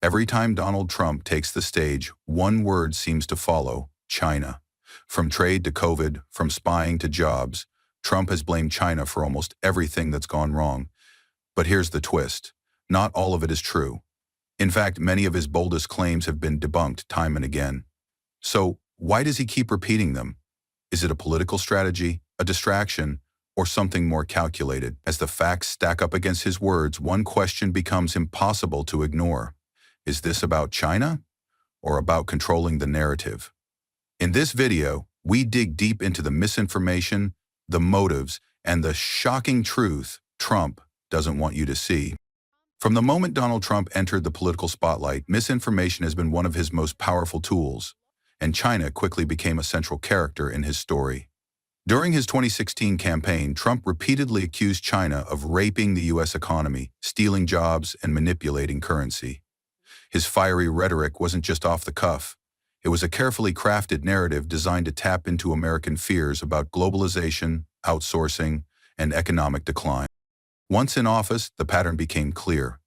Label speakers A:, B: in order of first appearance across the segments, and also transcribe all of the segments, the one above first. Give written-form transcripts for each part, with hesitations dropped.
A: Every time Donald Trump takes the stage, one word seems to follow: China. From trade to COVID, from spying to jobs, Trump has blamed China for almost everything that's gone wrong. But here's the twist. Not all of it is true. In fact, many of his boldest claims have been debunked time and again. So, why does he keep repeating them? Is it a political strategy, a distraction, or something more calculated? As the facts stack up against his words, one question becomes impossible to ignore. Is this about China, or about controlling the narrative? In this video, we dig deep into the misinformation, the motives, and the shocking truth Trump doesn't want you to see. From the moment Donald Trump entered the political spotlight, misinformation has been one of his most powerful tools, and China quickly became a central character in his story. During his 2016 campaign, Trump repeatedly accused China of raping the U.S. economy, stealing jobs, and manipulating currency. His fiery rhetoric wasn't just off the cuff. It was a carefully crafted narrative designed to tap into American fears about globalization, outsourcing, and economic decline. Once in office, the pattern became clear.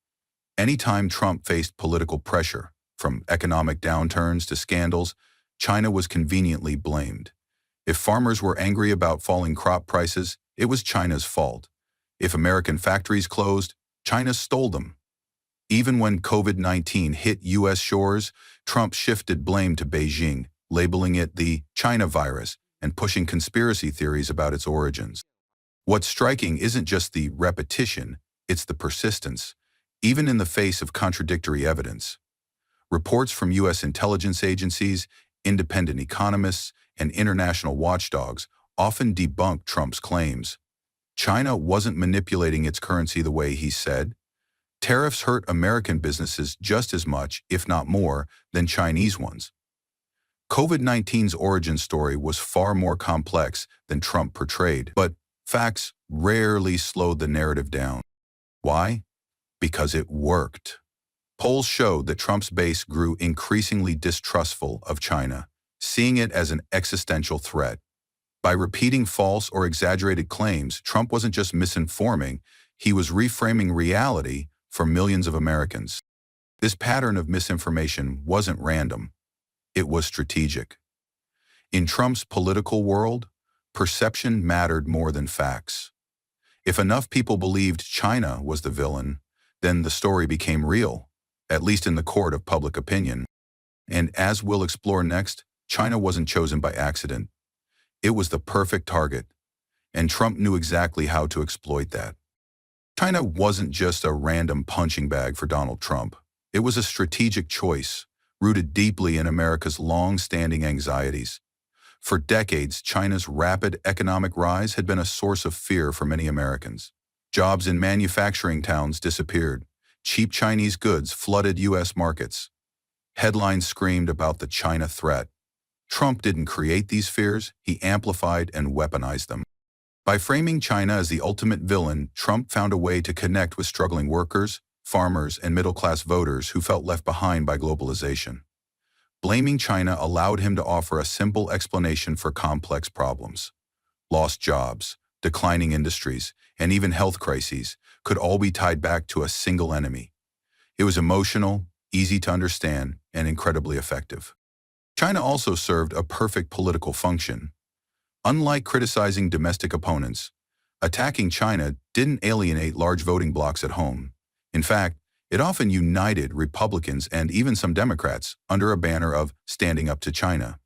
A: Anytime Trump faced political pressure, from economic downturns to scandals, China was conveniently blamed. If farmers were angry about falling crop prices, it was China's fault. If American factories closed, China stole them. Even when COVID-19 hit U.S. shores, Trump shifted blame to Beijing, labeling it the China virus and pushing conspiracy theories about its origins. What's striking isn't just the repetition, it's the persistence, even in the face of contradictory evidence. Reports from U.S. intelligence agencies, independent economists, and international watchdogs often debunk Trump's claims. China wasn't manipulating its currency the way he said. Tariffs hurt American businesses just as much, if not more, than Chinese ones. COVID-19's origin story was far more complex than Trump portrayed, but facts rarely slowed the narrative down. Why? Because it worked. Polls showed that Trump's base grew increasingly distrustful of China, seeing it as an existential threat. By repeating false or exaggerated claims, Trump wasn't just misinforming, he was reframing reality for millions of Americans. This pattern of misinformation wasn't random. It was strategic. In Trump's political world, perception mattered more than facts. If enough people believed China was the villain, then the story became real, at least in the court of public opinion. And as we'll explore next, China wasn't chosen by accident. It was the perfect target, and Trump knew exactly how to exploit that. China wasn't just a random punching bag for Donald Trump. It was a strategic choice, rooted deeply in America's long-standing anxieties. For decades, China's rapid economic rise had been a source of fear for many Americans. Jobs in manufacturing towns disappeared. Cheap Chinese goods flooded U.S. markets. Headlines screamed about the China threat. Trump didn't create these fears, he amplified and weaponized them. By framing China as the ultimate villain, Trump found a way to connect with struggling workers, farmers, and middle-class voters who felt left behind by globalization. Blaming China allowed him to offer a simple explanation for complex problems. Lost jobs, declining industries, and even health crises could all be tied back to a single enemy. It was emotional, easy to understand, and incredibly effective. China also served a perfect political function. Unlike criticizing domestic opponents, attacking China didn't alienate large voting blocs at home. In fact, it often united Republicans and even some Democrats under a banner of standing up to China.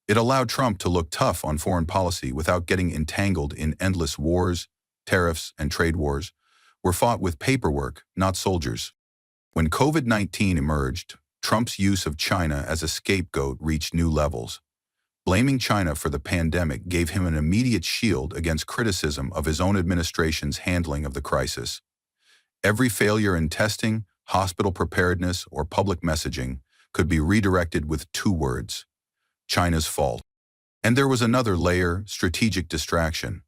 A: It allowed Trump to look tough on foreign policy without getting entangled in endless wars. Tariffs and trade wars were fought with paperwork, not soldiers. When COVID-19 emerged, Trump's use of China as a scapegoat reached new levels. Blaming China for the pandemic gave him an immediate shield against criticism of his own administration's handling of the crisis. Every failure in testing, hospital preparedness, or public messaging could be redirected with two words: China's fault. And there was another layer: strategic distraction.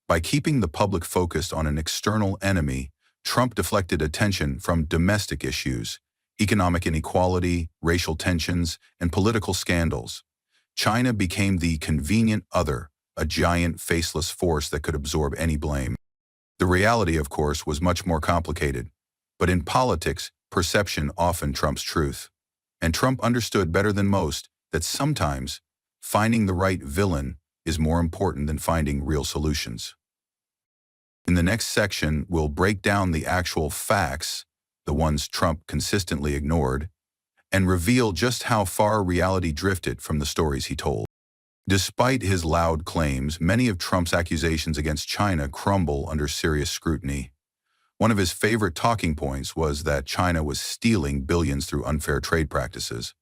A: By keeping the public focused on an external enemy, Trump deflected attention from domestic issues, economic inequality, racial tensions, and political scandals. China became the convenient other, a giant faceless force that could absorb any blame. The reality, of course, was much more complicated. But in politics, perception often trumps truth. And Trump understood better than most that sometimes finding the right villain is more important than finding real solutions. In the next section, we'll break down the actual facts, the ones Trump consistently ignored, and reveal just how far reality drifted from the stories he told. Despite his loud claims, many of Trump's accusations against China crumble under serious scrutiny. One of his favorite talking points was that China was stealing billions through unfair trade practices.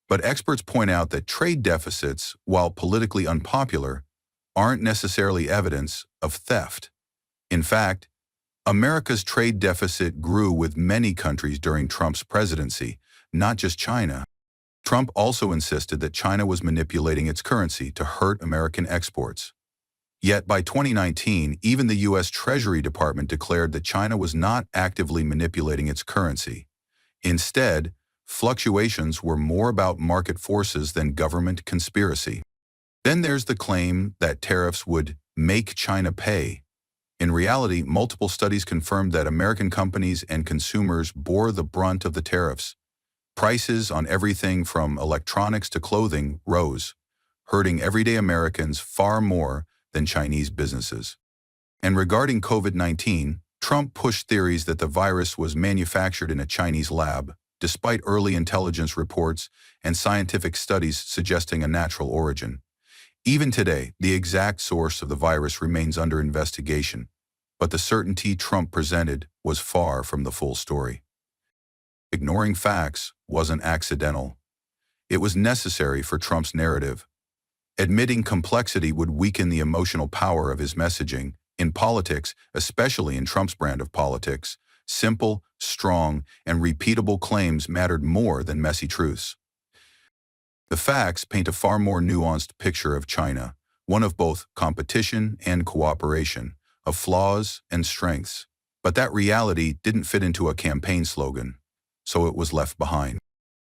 A: But experts point out that trade deficits, while politically unpopular, aren't necessarily evidence of theft. In fact, America's trade deficit grew with many countries during Trump's presidency, not just China. Trump also insisted that China was manipulating its currency to hurt American exports. Yet by 2019, even the U.S. Treasury Department declared that China was not actively manipulating its currency. Instead, fluctuations were more about market forces than government conspiracy. Then there's the claim that tariffs would make China pay. In reality, multiple studies confirmed that American companies and consumers bore the brunt of the tariffs. Prices on everything from electronics to clothing rose, hurting everyday Americans far more than Chinese businesses. And regarding COVID-19, Trump pushed theories that the virus was manufactured in a Chinese lab, despite early intelligence reports and scientific studies suggesting a natural origin. Even today, the exact source of the virus remains under investigation, but the certainty Trump presented was far from the full story. Ignoring facts wasn't accidental. It was necessary for Trump's narrative. Admitting complexity would weaken the emotional power of his messaging. In politics, especially in Trump's brand of politics, simple, strong, and repeatable claims mattered more than messy truths. The facts paint a far more nuanced picture of China, one of both competition and cooperation, of flaws and strengths. But that reality didn't fit into a campaign slogan, so it was left behind.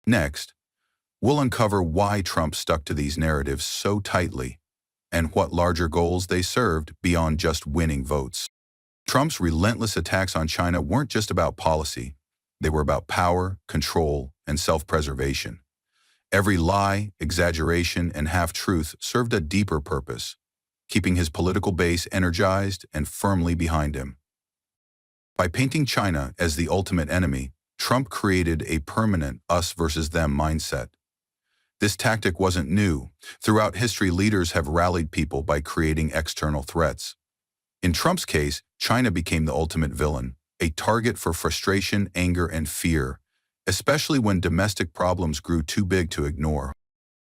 A: Next, we'll uncover why Trump stuck to these narratives so tightly and what larger goals they served beyond just winning votes. Trump's relentless attacks on China weren't just about policy. They were about power, control, and self-preservation. Every lie, exaggeration, and half-truth served a deeper purpose, keeping his political base energized and firmly behind him. By painting China as the ultimate enemy, Trump created a permanent us versus them mindset. This tactic wasn't new. Throughout history, leaders have rallied people by creating external threats. In Trump's case, China became the ultimate villain, a target for frustration, anger, and fear, especially when domestic problems grew too big to ignore.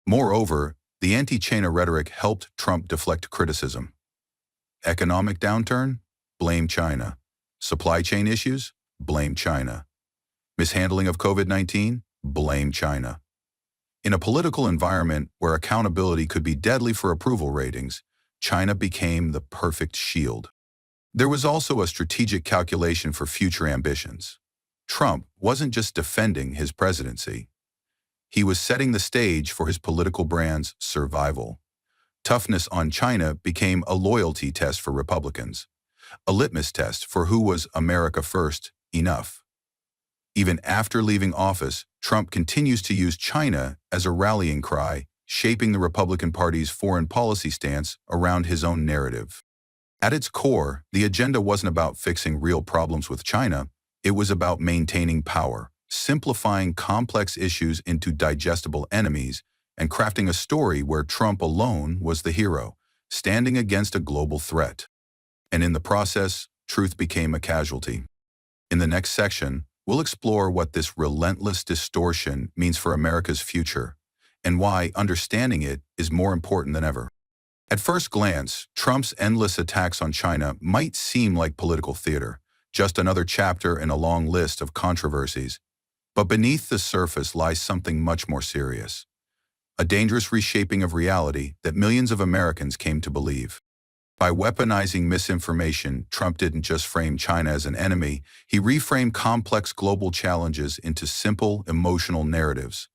A: Moreover, the anti-China rhetoric helped Trump deflect criticism. Economic downturn? Blame China. Supply chain issues? Blame China. Mishandling of COVID-19? Blame China. In a political environment where accountability could be deadly for approval ratings, China became the perfect shield. There was also a strategic calculation for future ambitions. Trump wasn't just defending his presidency. He was setting the stage for his political brand's survival. Toughness on China became a loyalty test for Republicans, a litmus test for who was America first enough. Even after leaving office, Trump continues to use China as a rallying cry, shaping the Republican Party's foreign policy stance around his own narrative. At its core, the agenda wasn't about fixing real problems with China. It was about maintaining power, simplifying complex issues into digestible enemies, and crafting a story where Trump alone was the hero, standing against a global threat. And in the process, truth became a casualty. In the next section, we'll explore what this relentless distortion means for America's future, and why understanding it is more important than ever. At first glance, Trump's endless attacks on China might seem like political theater, just another chapter in a long list of controversies. But beneath the surface lies something much more serious, a dangerous reshaping of reality that millions of Americans came to believe. By weaponizing misinformation, Trump didn't just frame China as an enemy, he reframed complex global challenges into simple, emotional narratives.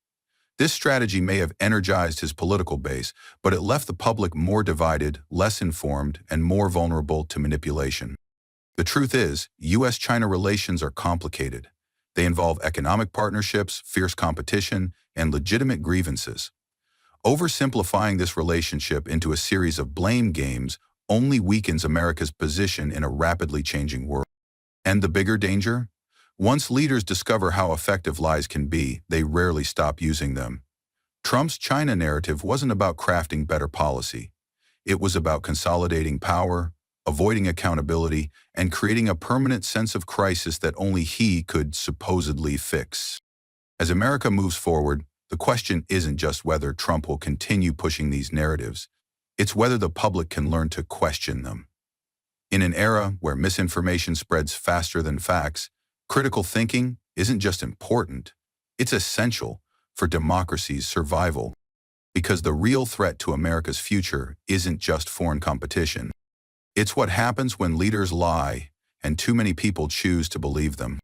A: This strategy may have energized his political base, but it left the public more divided, less informed, and more vulnerable to manipulation. The truth is, U.S.-China relations are complicated. They involve economic partnerships, fierce competition, and legitimate grievances. Oversimplifying this relationship into a series of blame games only weakens America's position in a rapidly changing world. And the bigger danger? Once leaders discover how effective lies can be, they rarely stop using them. Trump's China narrative wasn't about crafting better policy. It was about consolidating power, avoiding accountability, and creating a permanent sense of crisis that only he could supposedly fix. As America moves forward, the question isn't just whether Trump will continue pushing these narratives. It's whether the public can learn to question them. In an era where misinformation spreads faster than facts, critical thinking isn't just important, it's essential for democracy's survival. Because the real threat to America's future isn't just foreign competition. It's what happens when leaders lie and too many people choose to believe them.